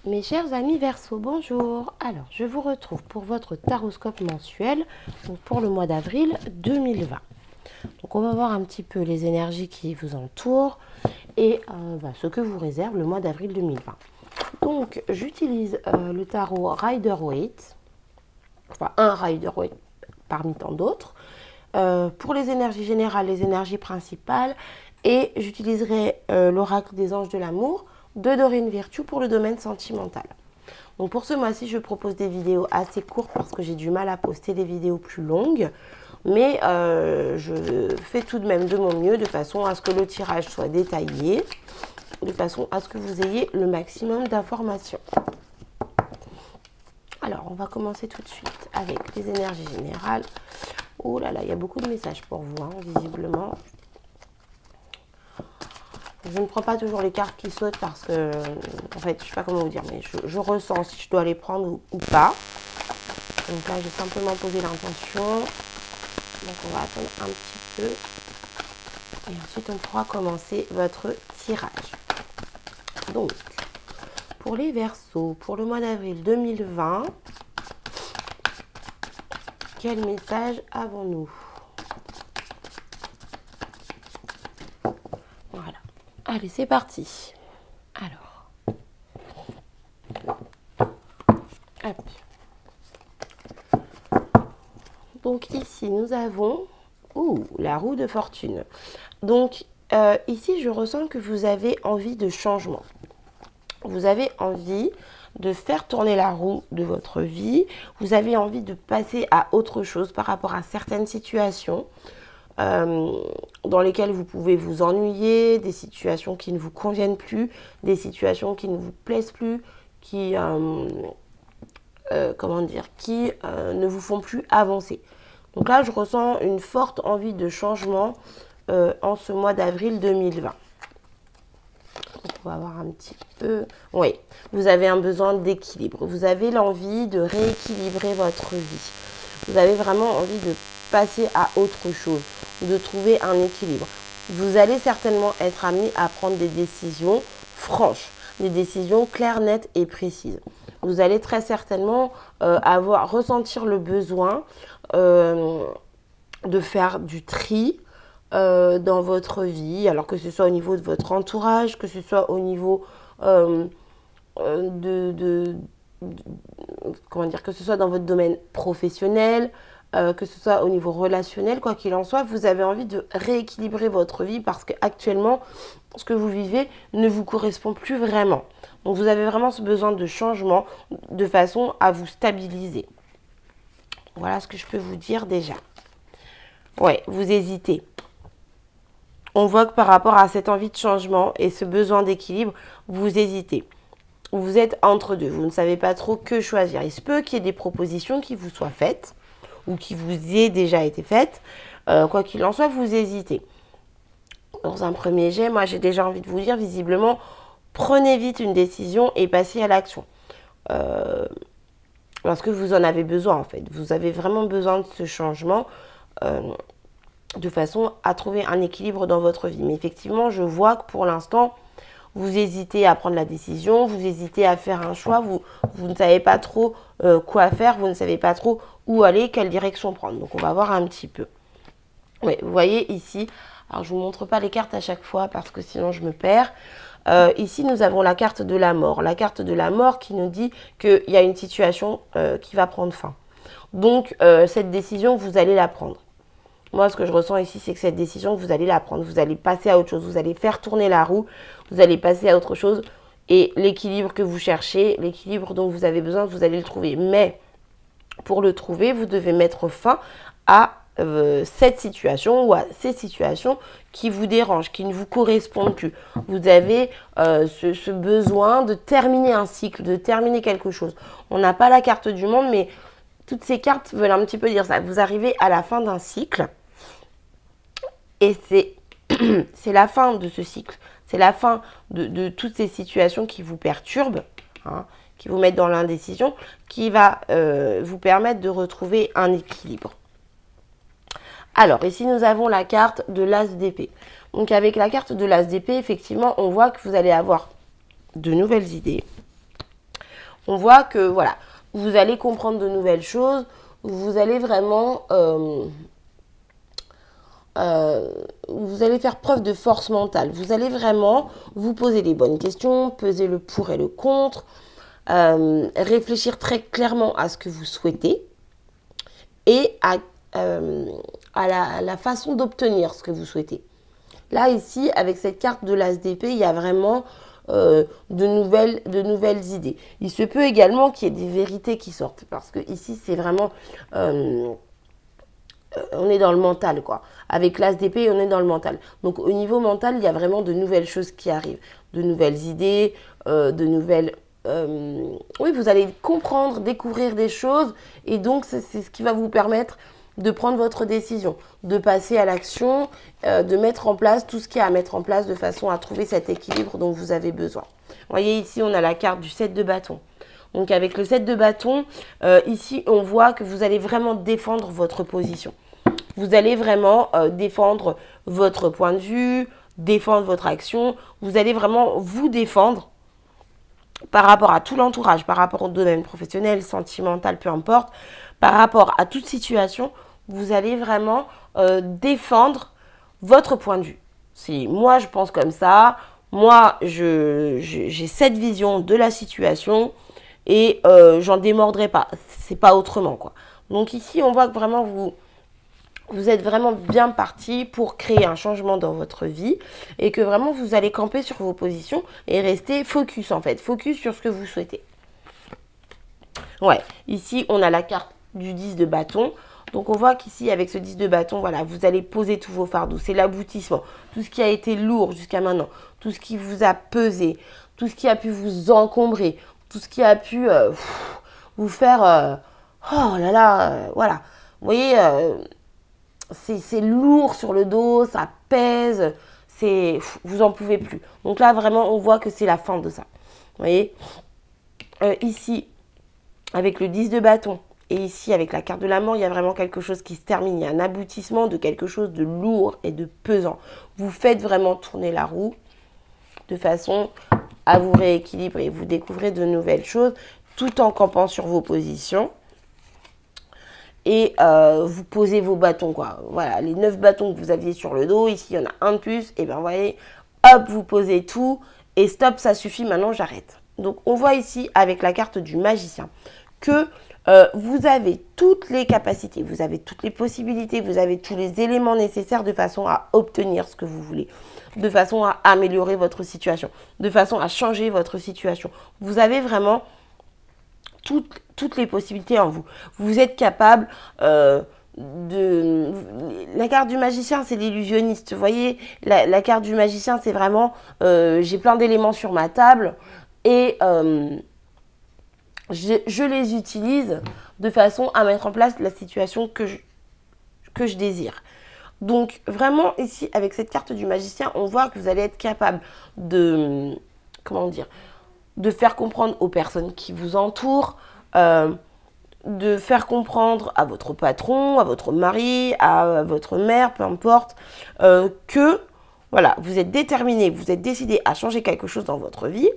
Mes chers amis Verseau, bonjour. Alors, je vous retrouve pour votre taroscope mensuel donc pour le mois d'avril 2020. Donc, on va voir un petit peu les énergies qui vous entourent et ce que vous réserve le mois d'avril 2020. Donc, j'utilise le tarot Rider-Waite, enfin un Rider-Waite parmi tant d'autres, pour les énergies générales, les énergies principales, et j'utiliserai l'oracle des anges de l'amour de Dorine Virtue pour le domaine sentimental. Donc pour ce mois-ci, je propose des vidéos assez courtes parce que j'ai du mal à poster des vidéos plus longues. Mais je fais tout de même de mon mieux de façon à ce que le tirage soit détaillé, de façon à ce que vous ayez le maximum d'informations. Alors, on va commencer tout de suite avec les énergies générales. Oh là là, il y a beaucoup de messages pour vous, hein, visiblement. Je ne prends pas toujours les cartes qui sautent parce que, en fait, je ne sais pas comment vous dire, mais je ressens si je dois les prendre ou pas. Donc là, j'ai simplement posé l'intention. Donc on va attendre un petit peu. Et ensuite, on pourra commencer votre tirage. Donc, pour les Verseaux, pour le mois d'avril 2020, quel message avons-nous? Voilà. Allez, c'est parti. Alors. Hop. Donc ici, nous avons la roue de fortune. Donc ici, je ressens que vous avez envie de changement. Vous avez envie de faire tourner la roue de votre vie. Vous avez envie de passer à autre chose par rapport à certaines situations dans lesquelles vous pouvez vous ennuyer, des situations qui ne vous conviennent plus, des situations qui ne vous plaisent plus, qui... ne vous font plus avancer. Donc là, je ressens une forte envie de changement en ce mois d'avril 2020. Donc on va voir un petit peu. Oui, vous avez un besoin d'équilibre. Vous avez l'envie de rééquilibrer votre vie. Vous avez vraiment envie de passer à autre chose, de trouver un équilibre. Vous allez certainement être amené à prendre des décisions franches, des décisions claires, nettes et précises. Vous allez très certainement ressentir le besoin de faire du tri dans votre vie, alors que ce soit au niveau de votre entourage, que ce soit au niveau que ce soit dans votre domaine professionnel, que ce soit au niveau relationnel, quoi qu'il en soit, vous avez envie de rééquilibrer votre vie parce qu'actuellement, ce que vous vivez ne vous correspond plus vraiment. Donc vous avez vraiment ce besoin de changement de façon à vous stabiliser. Voilà ce que je peux vous dire déjà. Ouais, vous hésitez. On voit que par rapport à cette envie de changement et ce besoin d'équilibre, vous hésitez. Vous êtes entre deux, vous ne savez pas trop que choisir. Il se peut qu'il y ait des propositions qui vous soient faites ou qui vous aient déjà été faites. Quoi qu'il en soit, vous hésitez. Dans un premier jet, moi j'ai déjà envie de vous dire, visiblement, prenez vite une décision et passez à l'action. Parce que vous en avez besoin en fait. Vous avez vraiment besoin de ce changement de façon à trouver un équilibre dans votre vie. Mais effectivement, je vois que pour l'instant, vous hésitez à prendre la décision, vous hésitez à faire un choix, vous ne savez pas trop quoi faire, vous ne savez pas trop où aller, quelle direction prendre. Donc on va voir un petit peu. Oui, vous voyez ici, alors je ne vous montre pas les cartes à chaque fois parce que sinon je me perds. Ici, nous avons la carte de la mort. La carte de la mort qui nous dit qu'il y a une situation qui va prendre fin. Donc, cette décision, vous allez la prendre. Moi, ce que je ressens ici, c'est que cette décision, vous allez la prendre. Vous allez passer à autre chose. Vous allez faire tourner la roue. Vous allez passer à autre chose. Et l'équilibre que vous cherchez, l'équilibre dont vous avez besoin, vous allez le trouver. Mais pour le trouver, vous devez mettre fin à cette situation ou à ces situations qui vous dérangent, qui ne vous correspondent plus. Vous avez ce besoin de terminer un cycle, de terminer quelque chose. On n'a pas la carte du monde, mais toutes ces cartes veulent un petit peu dire ça. Vous arrivez à la fin d'un cycle et c'est la fin de ce cycle. C'est la fin de toutes ces situations qui vous perturbent, hein, qui vous mettent dans l'indécision, qui va vous permettre de retrouver un équilibre. Alors, ici, nous avons la carte de l'As d'épée. Donc, avec la carte de l'As d'épée, effectivement, on voit que vous allez avoir de nouvelles idées. On voit que, voilà, vous allez comprendre de nouvelles choses, vous allez vraiment... vous allez faire preuve de force mentale. Vous allez vraiment vous poser les bonnes questions, peser le pour et le contre, réfléchir très clairement à ce que vous souhaitez et à la façon d'obtenir ce que vous souhaitez. Là, ici, avec cette carte de l'As d'épée, il y a vraiment de nouvelles idées. Il se peut également qu'il y ait des vérités qui sortent, parce que ici, c'est vraiment... on est dans le mental, quoi. Avec l'As d'épée, on est dans le mental. Donc, au niveau mental, il y a vraiment de nouvelles choses qui arrivent. De nouvelles idées, de nouvelles... oui, vous allez comprendre, découvrir des choses. Et donc, c'est ce qui va vous permettre de prendre votre décision, de passer à l'action, de mettre en place tout ce qu'il y a à mettre en place de façon à trouver cet équilibre dont vous avez besoin. Vous voyez, ici, on a la carte du 7 de bâton. Donc, avec le 7 de bâton, ici, on voit que vous allez vraiment défendre votre position. Vous allez vraiment défendre votre point de vue, défendre votre action. Vous allez vraiment vous défendre par rapport à tout l'entourage, par rapport au domaine professionnel, sentimental, peu importe, par rapport à toute situation, vous allez vraiment défendre votre point de vue. Si moi, je pense comme ça, moi, j'ai cette vision de la situation et j'en démordrai pas. C'est pas autrement, quoi. Donc ici, on voit que vraiment, vous êtes vraiment bien parti pour créer un changement dans votre vie et que vraiment vous allez camper sur vos positions et rester focus en fait, focus sur ce que vous souhaitez. Ouais, ici on a la carte du 10 de bâton. Donc on voit qu'ici avec ce 10 de bâton, voilà, vous allez poser tous vos fardeaux. C'est l'aboutissement. Tout ce qui a été lourd jusqu'à maintenant, tout ce qui vous a pesé, tout ce qui a pu vous encombrer, tout ce qui a pu vous faire... oh là là, voilà. Vous voyez... c'est lourd sur le dos, ça pèse, vous en pouvez plus. Donc là, vraiment, on voit que c'est la fin de ça. Vous voyez, ici, avec le 10 de bâton, et ici, avec la carte de la mort, il y a vraiment quelque chose qui se termine. Il y a un aboutissement de quelque chose de lourd et de pesant. Vous faites vraiment tourner la roue de façon à vous rééquilibrer. Vous découvrez de nouvelles choses tout en campant sur vos positions. Et vous posez vos bâtons, quoi. Voilà, les 9 bâtons que vous aviez sur le dos, ici, il y en a un de plus. Et bien, vous voyez, hop, vous posez tout. Et stop, ça suffit, maintenant, j'arrête. Donc, on voit ici, avec la carte du magicien, que vous avez toutes les capacités, vous avez toutes les possibilités, vous avez tous les éléments nécessaires de façon à obtenir ce que vous voulez, de façon à améliorer votre situation, de façon à changer votre situation. Vous avez vraiment... toutes les possibilités en vous. Vous êtes capable de... La carte du magicien, c'est l'illusionniste. Vous voyez, la carte du magicien, c'est vraiment... j'ai plein d'éléments sur ma table et je les utilise de façon à mettre en place la situation que je désire. Donc, vraiment, ici, avec cette carte du magicien, on voit que vous allez être capable de... Comment dire ? De faire comprendre aux personnes qui vous entourent, de faire comprendre à votre patron, à votre mari, à votre mère, peu importe, que voilà, vous êtes déterminé, vous êtes décidé à changer quelque chose dans votre vie.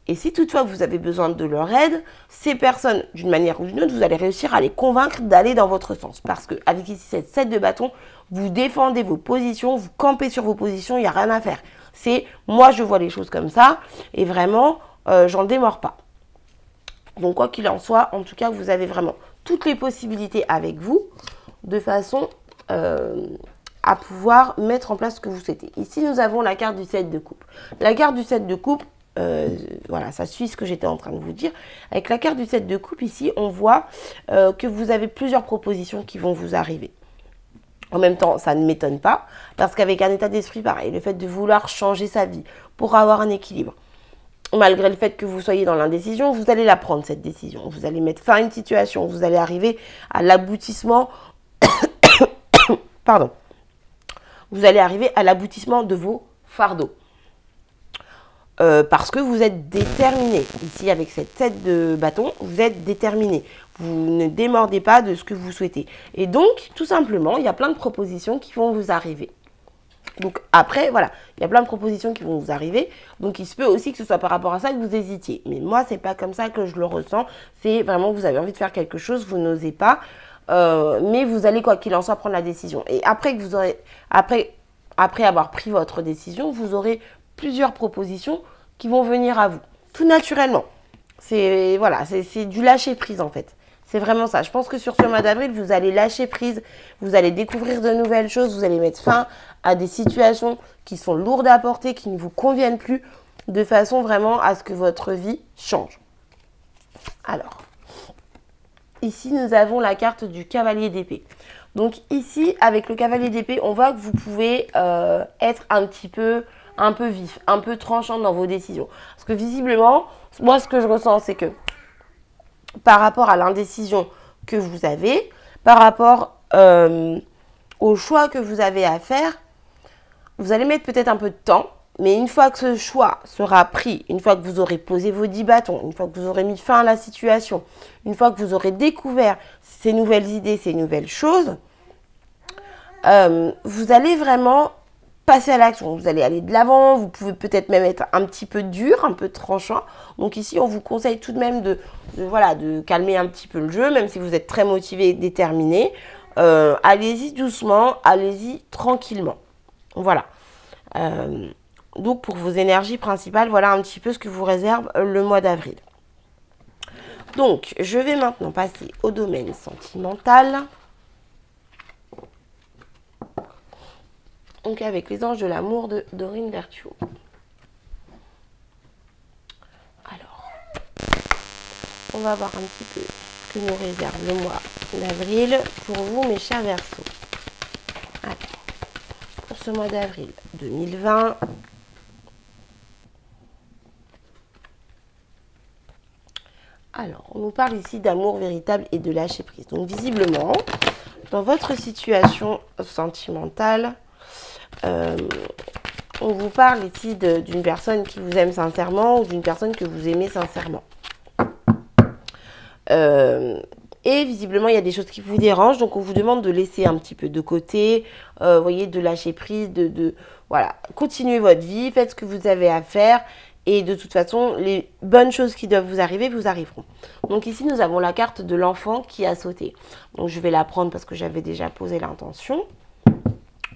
Et si toutefois vous avez besoin de leur aide, ces personnes, d'une manière ou d'une autre, vous allez réussir à les convaincre d'aller dans votre sens. Parce qu'avec ici cette 7 de bâton, vous défendez vos positions, vous campez sur vos positions, il n'y a rien à faire. C'est moi je vois les choses comme ça et vraiment... j'en démords pas. Donc quoi qu'il en soit, en tout cas, vous avez vraiment toutes les possibilités avec vous de façon à pouvoir mettre en place ce que vous souhaitez. Ici, nous avons la carte du 7 de coupe. La carte du 7 de coupe, voilà, ça suit ce que j'étais en train de vous dire. Avec la carte du 7 de coupe, ici, on voit que vous avez plusieurs propositions qui vont vous arriver. En même temps, ça ne m'étonne pas, parce qu'avec un état d'esprit pareil, le fait de vouloir changer sa vie pour avoir un équilibre, malgré le fait que vous soyez dans l'indécision, vous allez la prendre, cette décision. Vous allez mettre fin à une situation. Vous allez arriver à l'aboutissement... Pardon. Vous allez arriver à l'aboutissement de vos fardeaux. Parce que vous êtes déterminé. Ici, avec cette tête de bâton, vous êtes déterminé. Vous ne démordez pas de ce que vous souhaitez. Et donc, tout simplement, il y a plein de propositions qui vont vous arriver. Donc après, voilà, il y a plein de propositions qui vont vous arriver. Donc il se peut aussi que ce soit par rapport à ça que vous hésitiez. Mais moi, c'est pas comme ça que je le ressens. C'est vraiment que vous avez envie de faire quelque chose, vous n'osez pas. Mais vous allez, quoi qu'il en soit, prendre la décision. Et après que vous aurez, après avoir pris votre décision, vous aurez plusieurs propositions qui vont venir à vous. Tout naturellement. C'est voilà, c'est du lâcher prise en fait. C'est vraiment ça. Je pense que sur ce mois d'avril, vous allez lâcher prise, vous allez découvrir de nouvelles choses, vous allez mettre fin à des situations qui sont lourdes à porter, qui ne vous conviennent plus, de façon vraiment à ce que votre vie change. Alors, ici, nous avons la carte du cavalier d'épée. Donc ici, avec le cavalier d'épée, on voit que vous pouvez être un peu vif, un peu tranchant dans vos décisions. Parce que visiblement, moi, ce que je ressens, c'est que par rapport à l'indécision que vous avez, par rapport au choix que vous avez à faire, vous allez mettre peut-être un peu de temps, mais une fois que ce choix sera pris, une fois que vous aurez posé vos 10 bâtons, une fois que vous aurez mis fin à la situation, une fois que vous aurez découvert ces nouvelles idées, ces nouvelles choses, vous allez vraiment passer à l'action, vous allez aller de l'avant, vous pouvez peut-être même être un petit peu dur, un peu tranchant. Donc ici, on vous conseille tout de même de calmer un petit peu le jeu, même si vous êtes très motivé et déterminé. Allez-y doucement, allez-y tranquillement. Voilà. Donc pour vos énergies principales, voilà un petit peu ce que vous réserve le mois d'avril. Donc, je vais maintenant passer au domaine sentimental. Donc avec les anges de l'amour de Dorine Virtue. Alors, on va voir un petit peu ce que nous réserve le mois d'avril pour vous, mes chers Verseaux. Alors, pour ce mois d'avril 2020, alors, on nous parle ici d'amour véritable et de lâcher prise. Donc, visiblement, dans votre situation sentimentale, on vous parle ici d'une personne qui vous aime sincèrement ou d'une personne que vous aimez sincèrement. Et visiblement, il y a des choses qui vous dérangent, donc on vous demande de laisser un petit peu de côté, voyez, de lâcher prise, voilà, continuez votre vie, faites ce que vous avez à faire, et de toute façon, les bonnes choses qui doivent vous arriver, vous arriveront. Donc ici, nous avons la carte de l'enfant qui a sauté. Donc je vais la prendre parce que j'avais déjà posé l'intention.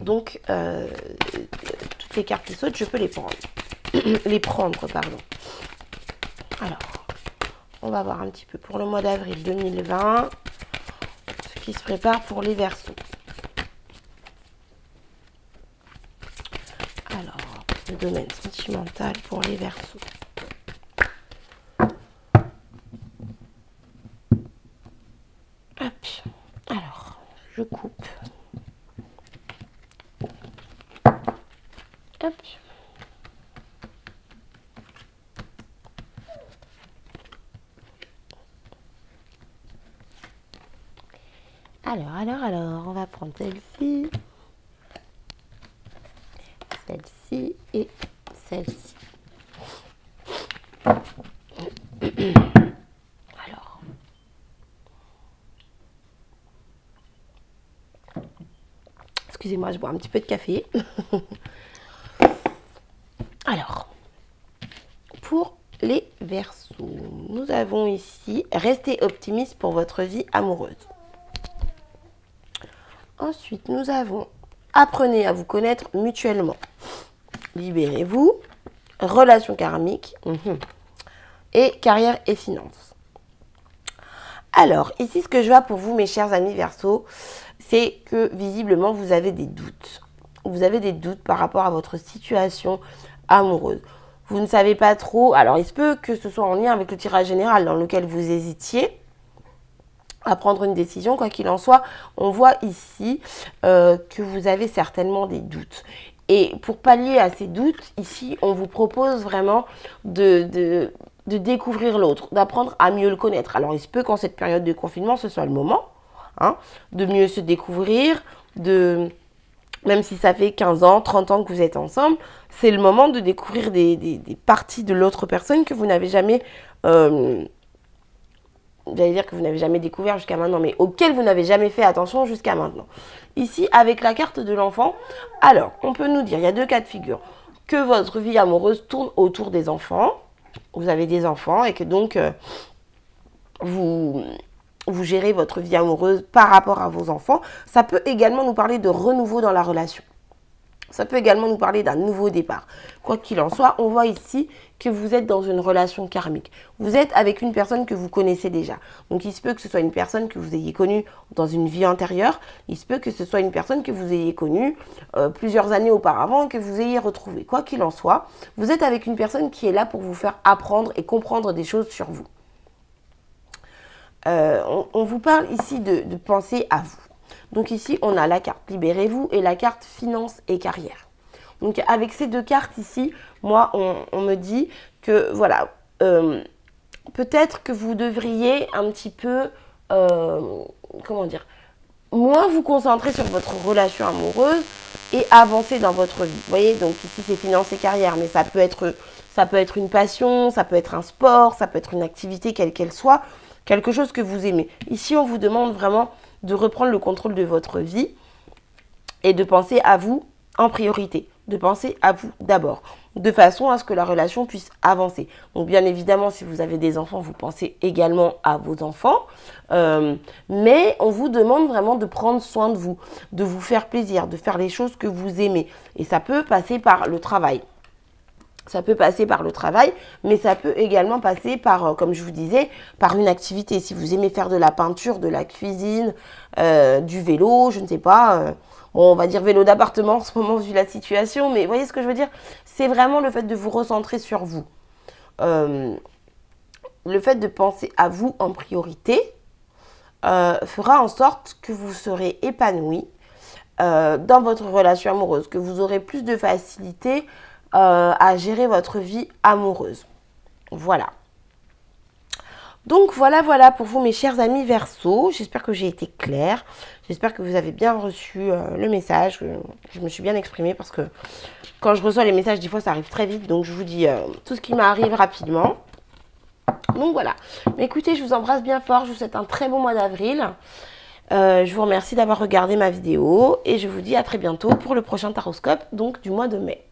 Donc, toutes les cartes qui sautent, je peux les prendre. Pardon. Alors, on va voir un petit peu pour le mois d'avril 2020, ce qui se prépare pour les Verseaux. Alors, le domaine sentimental pour les Verseaux. Hop. Alors, je coupe. Hop. Alors, on va prendre celle-ci, celle-ci et celle-ci. Alors, excusez-moi, je bois un petit peu de café. Alors, pour les Verseaux, nous avons ici « Restez optimiste pour votre vie amoureuse ». Ensuite, nous avons « Apprenez à vous connaître mutuellement ». Libérez-vous. Relation karmique. Et carrière et finances. Alors, ici, ce que je vois pour vous, mes chers amis Verseaux, c'est que visiblement, vous avez des doutes. Vous avez des doutes par rapport à votre situation amoureuse. Vous ne savez pas trop. Alors, il se peut que ce soit en lien avec le tirage général dans lequel vous hésitiez à prendre une décision. Quoi qu'il en soit, on voit ici que vous avez certainement des doutes. Et pour pallier à ces doutes, ici, on vous propose vraiment de découvrir l'autre, d'apprendre à mieux le connaître. Alors, il se peut qu'en cette période de confinement, ce soit le moment de mieux se découvrir, même si ça fait 15 ans, 30 ans que vous êtes ensemble, c'est le moment de découvrir des parties de l'autre personne que vous n'avez jamais j'allais dire que vous n'avez jamais découvert jusqu'à maintenant, mais auquel vous n'avez jamais fait attention jusqu'à maintenant. Ici, avec la carte de l'enfant, alors, on peut nous dire, il y a 2 cas de figure, que votre vie amoureuse tourne autour des enfants, vous avez des enfants et que donc vous gérez votre vie amoureuse par rapport à vos enfants. Ça peut également nous parler de renouveau dans la relation. Ça peut également nous parler d'un nouveau départ. Quoi qu'il en soit, on voit ici que vous êtes dans une relation karmique. Vous êtes avec une personne que vous connaissez déjà. Donc il se peut que ce soit une personne que vous ayez connue dans une vie antérieure. Il se peut que ce soit une personne que vous ayez connue plusieurs années auparavant et que vous ayez retrouvée. Quoi qu'il en soit, vous êtes avec une personne qui est là pour vous faire apprendre et comprendre des choses sur vous. On vous parle ici de penser à vous. Donc ici, on a la carte Libérez-vous et la carte Finance et Carrière. Donc avec ces 2 cartes ici, moi, on me dit que voilà, peut-être que vous devriez un petit peu, comment dire, moins vous concentrer sur votre relation amoureuse et avancer dans votre vie. Vous voyez, donc ici, c'est Finance et Carrière, mais ça peut être une passion, ça peut être un sport, ça peut être une activité, quelle qu'elle soit, quelque chose que vous aimez. Ici, on vous demande vraiment de reprendre le contrôle de votre vie et de penser à vous en priorité, de penser à vous d'abord, de façon à ce que la relation puisse avancer. Donc bien évidemment, si vous avez des enfants, vous pensez également à vos enfants, mais on vous demande vraiment de prendre soin de vous faire plaisir, de faire les choses que vous aimez. Et ça peut passer par le travail. Ça peut passer par le travail, mais ça peut également passer par, comme je vous disais, par une activité. Si vous aimez faire de la peinture, de la cuisine, du vélo, je ne sais pas. Bon, on va dire vélo d'appartement en ce moment vu la situation, mais vous voyez ce que je veux dire? C'est vraiment le fait de vous recentrer sur vous. Le fait de penser à vous en priorité fera en sorte que vous serez épanoui dans votre relation amoureuse, que vous aurez plus de facilité à gérer votre vie amoureuse. Voilà. Donc voilà pour vous mes chers amis Verseau. J'espère que j'ai été claire. J'espère que vous avez bien reçu le message. Je me suis bien exprimée parce que quand je reçois les messages, des fois ça arrive très vite. Donc je vous dis tout ce qui m'arrive rapidement. Donc voilà. Mais écoutez, je vous embrasse bien fort. Je vous souhaite un très bon mois d'avril. Je vous remercie d'avoir regardé ma vidéo. Et je vous dis à très bientôt pour le prochain taroscope, donc du mois de mai.